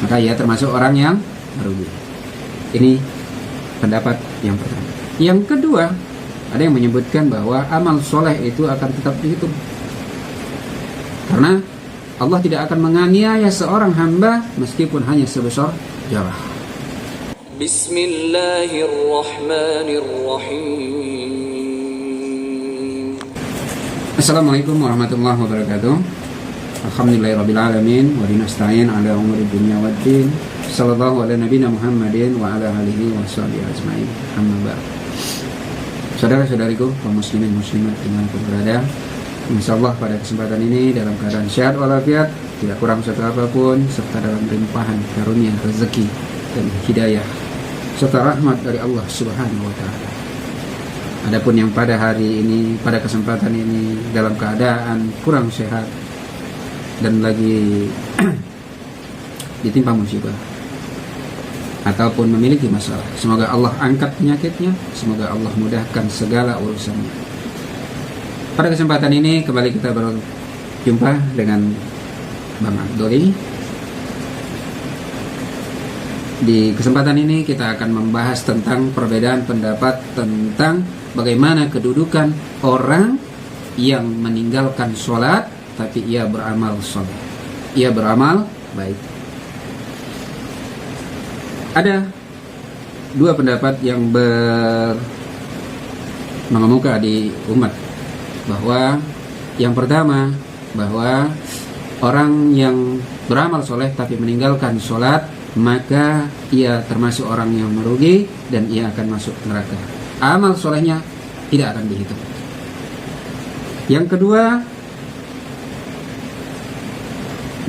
maka ia termasuk orang yang merugi. Ini pendapat yang pertama. Yang kedua, ada yang menyebutkan bahwa amal soleh itu akan tetap dihitung, karena Allah tidak akan menganiaya seorang hamba meskipun hanya sebesar zarah. Bismillahirrahmanirrahim. Assalamualaikum warahmatullahi wabarakatuh. Alhamdulillahirrabbilalamin. Wa binasta'in ala umuri dunya waddin. Sallallahu ala nabiyina Muhammadin wa ala alihi wa sahbihi ajma'in. Amma ba'd. Saudara-saudariku, kaum muslimin muslimat dimanapun berada, insyaallah pada kesempatan ini dalam keadaan sehat walafiat, tidak kurang satu apapun, serta dalam limpahan karunia rezeki dan hidayah serta rahmat dari Allah Subhanahu wa taala. Adapun yang pada hari ini, pada kesempatan ini dalam keadaan kurang sehat dan lagi ditimpa musibah ataupun memiliki masalah, semoga Allah angkat penyakitnya, semoga Allah mudahkan segala urusannya. Pada kesempatan ini kembali kita berjumpa dengan Bang Abdoli. Di kesempatan ini kita akan membahas tentang perbedaan pendapat tentang bagaimana kedudukan orang yang meninggalkan sholat tapi ia beramal soleh, ia beramal baik. Ada dua pendapat yang mengemuka di umat, bahwa yang pertama, bahwa orang yang beramal soleh tapi meninggalkan sholat, maka ia termasuk orang yang merugi dan ia akan masuk neraka. Amal solehnya tidak akan dihitung. Yang kedua,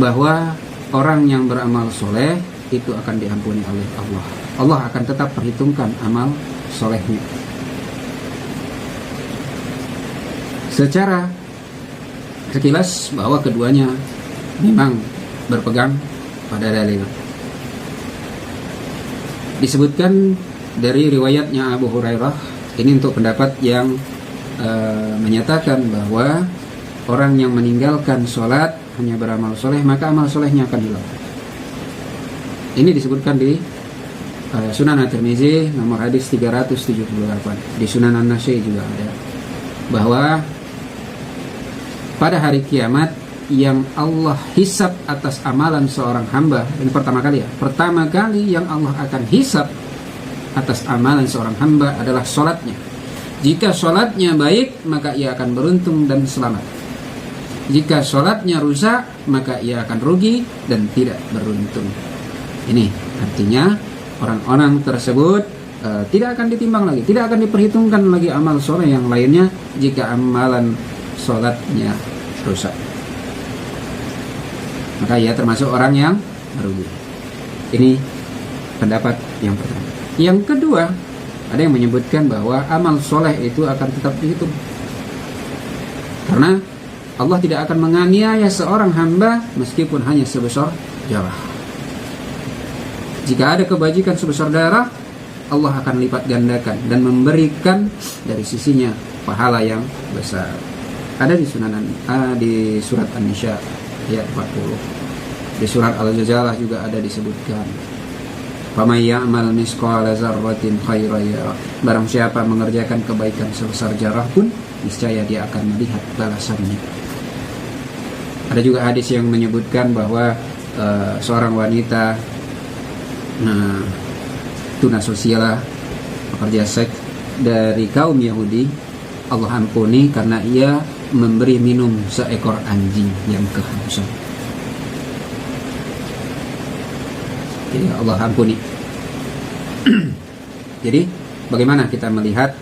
bahwa orang yang beramal soleh itu akan diampuni oleh Allah. Allah akan tetap perhitungkan amal solehnya. Secara sekilas bahwa keduanya memang berpegang pada dalil. Disebutkan dari riwayatnya Abu Hurairah, ini untuk pendapat yang menyatakan bahwa orang yang meninggalkan sholat hanya beramal soleh, maka amal solehnya akan hilang. Ini disebutkan di Sunan At-Tirmizi nomor hadis 378. Di Sunan An-Nasai juga ada, bahwa pada hari kiamat yang Allah hisab atas amalan seorang hamba, ini pertama kali yang Allah akan hisab atas amalan seorang hamba adalah sholatnya. Jika sholatnya baik, maka ia akan beruntung dan selamat. Jika sholatnya rusak, maka ia akan rugi dan tidak beruntung. Ini artinya orang-orang tersebut tidak akan ditimbang lagi, tidak akan diperhitungkan lagi amal soleh yang lainnya jika amalan sholatnya rusak, maka ia termasuk orang yang merugi. Ini pendapat yang pertama. Yang kedua, ada yang menyebutkan bahwa amal soleh itu akan tetap dihitung, karena Allah tidak akan menganiaya seorang hamba meskipun hanya sebesar zarah. Jika ada kebajikan sebesar darah, Allah akan lipat gandakan dan memberikan dari sisinya pahala yang besar. Ada di di surat An-Nisa ayat 40. Di surat Al-Jazalah juga ada disebutkan, "Faman ya'mal misqala dzarratin khairan yarah." Barang siapa mengerjakan kebaikan sebesar zarah pun, niscaya dia akan melihat balasannya. Ada juga hadis yang menyebutkan bahwa seorang wanita tunasosial, pekerja seks dari kaum Yahudi, Allah ampuni karena ia memberi minum seekor anjing yang kehausan. Jadi Allah ampuni. Jadi bagaimana kita melihat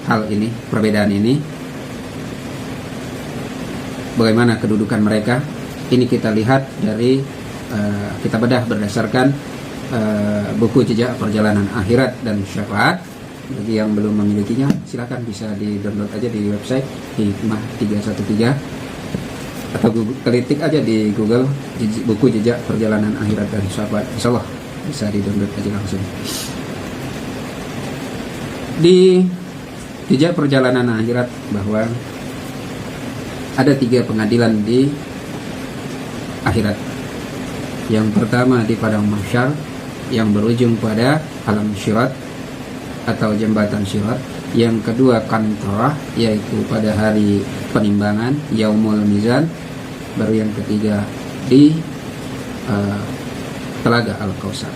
hal ini, perbedaan ini? Bagaimana kedudukan mereka? Ini kita lihat dari kita bedah berdasarkan buku Jejak Perjalanan Akhirat dan Syafaat. Bagi yang belum memilikinya, silakan bisa di-download aja di website Hikmah 313 atau kelitik aja di Google buku Jejak Perjalanan Akhirat dan Syafaat. Insyaallah bisa di-download aja langsung. Di Jejak Perjalanan Akhirat bahwa ada 3 pengadilan di akhirat. Yang pertama di padang mahsyar yang berujung pada alam syirat atau jembatan syirat. Yang kedua kantorah, yaitu pada hari penimbangan, yaumul mizan. Baru yang ketiga di telaga Al-Kautsar.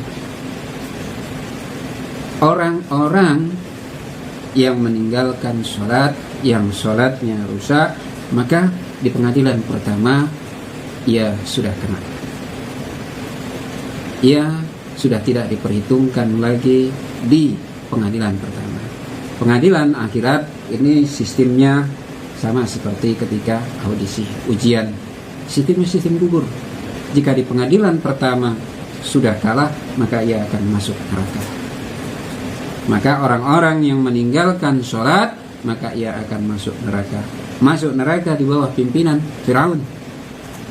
Orang-orang yang meninggalkan sholat, yang sholatnya rusak, maka di pengadilan pertama ia sudah kena. Ia sudah tidak diperhitungkan lagi di pengadilan pertama. Pengadilan akhirat ini sistemnya sama seperti ketika audisi, ujian. Sistemnya sistem gugur. Jika di pengadilan pertama sudah kalah, maka ia akan masuk neraka. Maka orang-orang yang meninggalkan sholat, maka ia akan masuk neraka. Masuk neraka di bawah pimpinan Firaun.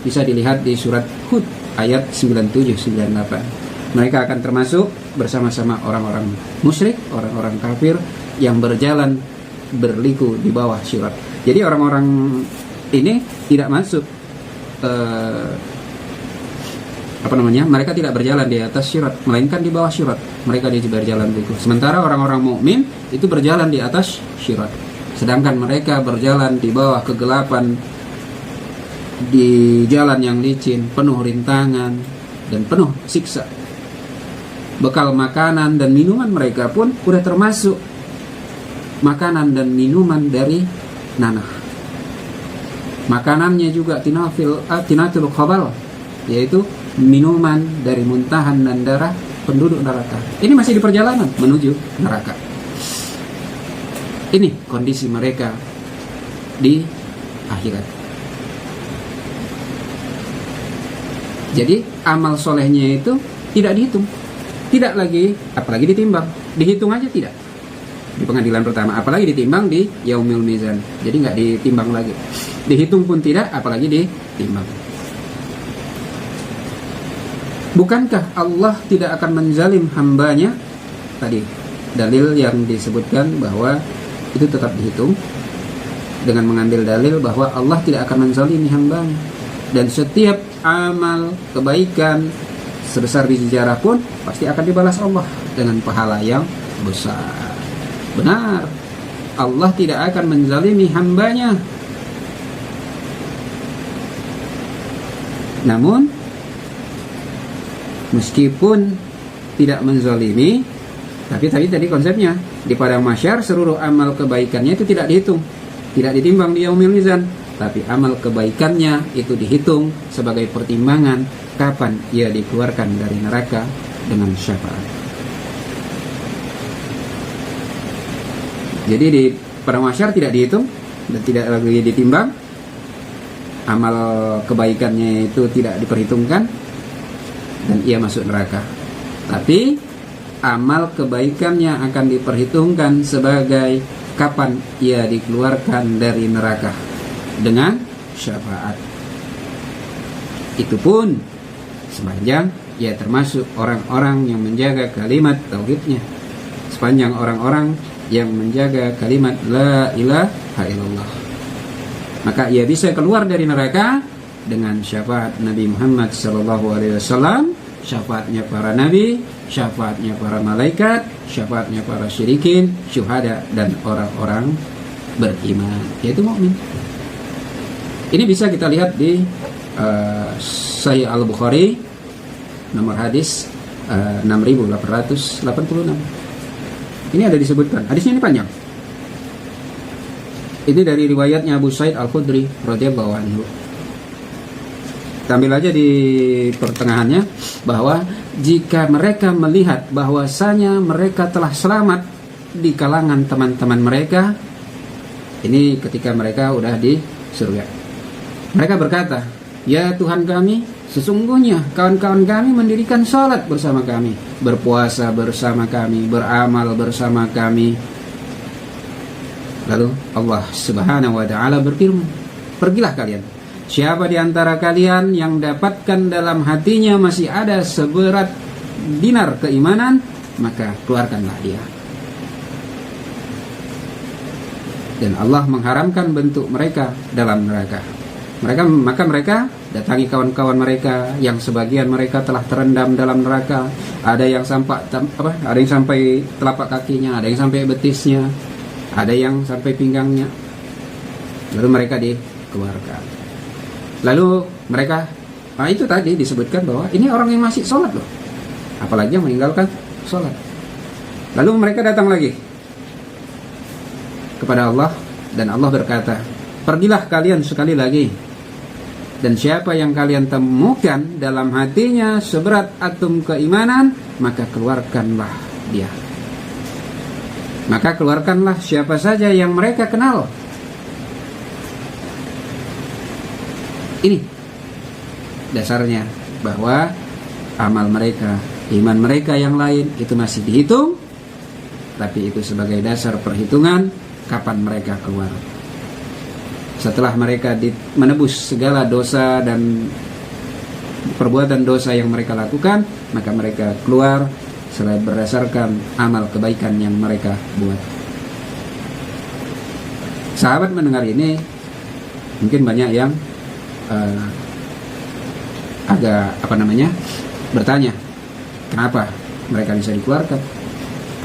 Bisa dilihat di surat Hud ayat 97-98. Mereka akan termasuk bersama-sama orang-orang musyrik, orang-orang kafir yang berjalan berliku di bawah syirat. Jadi orang-orang ini tidak masuk mereka tidak berjalan di atas syirat, melainkan di bawah syirat. Mereka berjalan liku. Sementara orang-orang mukmin itu berjalan di atas syirat. Sedangkan mereka berjalan di bawah kegelapan, di jalan yang licin, penuh rintangan dan penuh siksa. Bekal makanan dan minuman mereka pun sudah termasuk makanan dan minuman dari nanah. Makanannya juga tinatul khabal, yaitu minuman dari muntahan dan darah penduduk neraka. Ini masih di perjalanan menuju neraka. Ini kondisi mereka di akhirat. Jadi amal solehnya itu tidak dihitung, tidak lagi, apalagi ditimbang. Dihitung aja tidak di pengadilan pertama, apalagi ditimbang di yaumil mizan. Jadi nggak ditimbang lagi, dihitung pun tidak, apalagi ditimbang. Bukankah Allah tidak akan menzalim hambanya? Tadi dalil yang disebutkan bahwa itu tetap dihitung dengan mengambil dalil bahwa Allah tidak akan menzalimi hambanya. Dan setiap amal kebaikan sebesar biji zarah pun pasti akan dibalas Allah dengan pahala yang besar. Benar, Allah tidak akan menzalimi hambanya. Namun meskipun tidak menzalimi, tapi tadi konsepnya di padang mahsyar seluruh amal kebaikannya itu tidak dihitung, tidak ditimbang di yaumil mizan, tapi amal kebaikannya itu dihitung sebagai pertimbangan kapan ia dikeluarkan dari neraka dengan syafaat. Jadi di padang mahsyar tidak dihitung dan tidak lagi ditimbang, amal kebaikannya itu tidak diperhitungkan dan ia masuk neraka. Tapi amal kebaikannya akan diperhitungkan sebagai kapan ia dikeluarkan dari neraka dengan syafaat. Itu pun sepanjang ia termasuk orang-orang yang menjaga kalimat tauhidnya, sepanjang orang-orang yang menjaga kalimat la ilaha illallah, maka ia bisa keluar dari neraka dengan syafaat Nabi Muhammad SAW, syafaatnya para nabi, syafaatnya para malaikat, syafaatnya para syirikin, syuhada, dan orang-orang beriman, yaitu mukmin. Ini bisa kita lihat di Sahih Al-Bukhari nomor hadis 6886. Ini ada disebutkan. Hadisnya ini panjang. Ini dari riwayatnya Abu Sa'id Al-Khudri radhiyallahu anhu. Tampil aja di pertengahannya bahwa jika mereka melihat bahwasanya mereka telah selamat di kalangan teman-teman mereka, ini ketika mereka udah di surga, mereka berkata, "Ya Tuhan kami, sesungguhnya kawan-kawan kami mendirikan salat bersama kami, berpuasa bersama kami, beramal bersama kami." Lalu Allah Subhanahu wa taala berfirman, "Pergilah kalian. Siapa di antara kalian yang dapatkan dalam hatinya masih ada seberat dinar keimanan, maka keluarkanlah dia." Dan Allah mengharamkan bentuk mereka dalam neraka. Maka mereka datangi kawan-kawan mereka yang sebagian mereka telah terendam dalam neraka, ada yang sampai telapak kakinya, ada yang sampai betisnya, ada yang sampai pinggangnya. Lalu mereka dikeluarkan. Lalu mereka, itu tadi disebutkan bahwa ini orang yang masih sholat loh, apalagi yang meninggalkan sholat. Lalu mereka datang lagi kepada Allah, dan Allah berkata, pergilah kalian sekali lagi, dan siapa yang kalian temukan dalam hatinya seberat atom keimanan, maka keluarkanlah dia. Maka keluarkanlah siapa saja yang mereka kenal. Ini dasarnya, bahwa amal mereka, iman mereka yang lain itu masih dihitung, tapi itu sebagai dasar perhitungan kapan mereka keluar. Setelah mereka menebus segala dosa dan perbuatan dosa yang mereka lakukan, maka mereka keluar selain berdasarkan amal kebaikan yang mereka buat. Sahabat mendengar ini, mungkin banyak yang bertanya, kenapa mereka bisa dikeluarkan?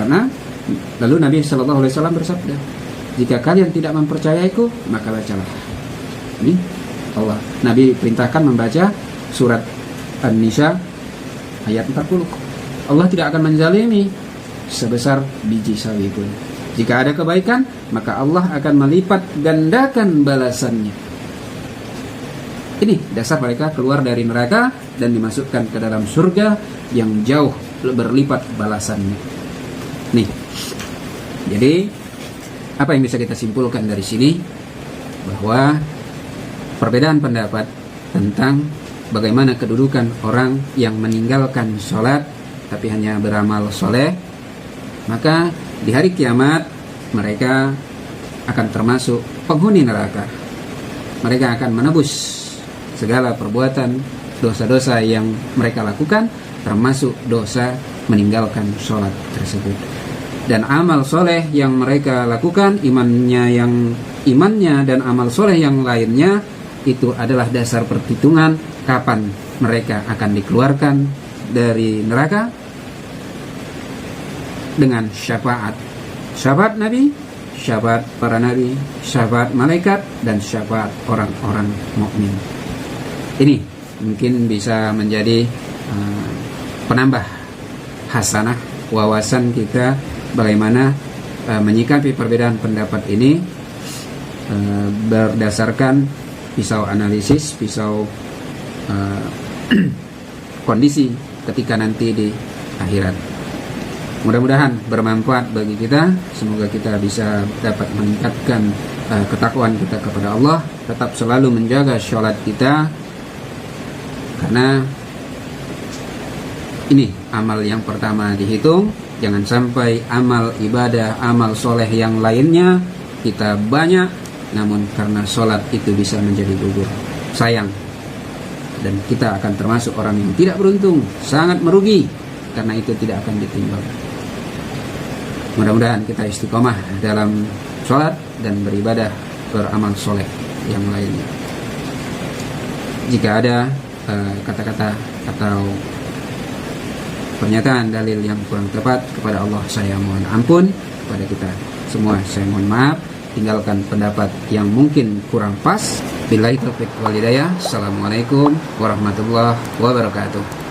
Karena lalu Nabi Shallallahu Alaihi Wasallam bersabda, jika kalian tidak mempercayaiku, maka bacalah. Ini Allah. Nabi perintahkan membaca surat An-Nisa ayat 40. Allah tidak akan menzalimi sebesar biji sawi pun. Jika ada kebaikan, maka Allah akan melipat gandakan balasannya. Ini dasar mereka keluar dari neraka dan dimasukkan ke dalam surga yang jauh berlipat balasannya. Nih, jadi apa yang bisa kita simpulkan dari sini? Bahwa perbedaan pendapat tentang bagaimana kedudukan orang yang meninggalkan sholat tapi hanya beramal soleh, maka di hari kiamat mereka akan termasuk penghuni neraka. Mereka akan menebus segala perbuatan dosa-dosa yang mereka lakukan, termasuk dosa meninggalkan sholat tersebut. Dan amal soleh yang mereka lakukan, imannya dan amal soleh yang lainnya, itu adalah dasar perhitungan kapan mereka akan dikeluarkan dari neraka dengan syafaat Nabi, syafaat para nabi, syafaat malaikat, dan syafaat orang-orang mukmin. Ini mungkin bisa menjadi penambah hasanah wawasan kita bagaimana menyikapi perbedaan pendapat ini berdasarkan pisau analisis, pisau kondisi ketika nanti di akhirat. Mudah-mudahan bermanfaat bagi kita. Semoga kita bisa dapat meningkatkan ketakwaan kita kepada Allah, tetap selalu menjaga sholat kita, karena ini amal yang pertama dihitung. Jangan sampai amal ibadah, amal soleh yang lainnya kita banyak, namun karena sholat itu bisa menjadi gugur. Sayang. Dan kita akan termasuk orang yang tidak beruntung, sangat merugi, karena itu tidak akan ditimbal. Mudah-mudahan kita istiqomah dalam sholat dan beribadah, beramal soleh yang lainnya. Jika ada kata-kata atau pernyataan dalil yang kurang tepat, kepada Allah saya mohon ampun, kepada kita semua saya mohon maaf, tinggalkan pendapat yang mungkin kurang pas. Billahi taufiq wal hidayah. Assalamualaikum warahmatullahi wabarakatuh.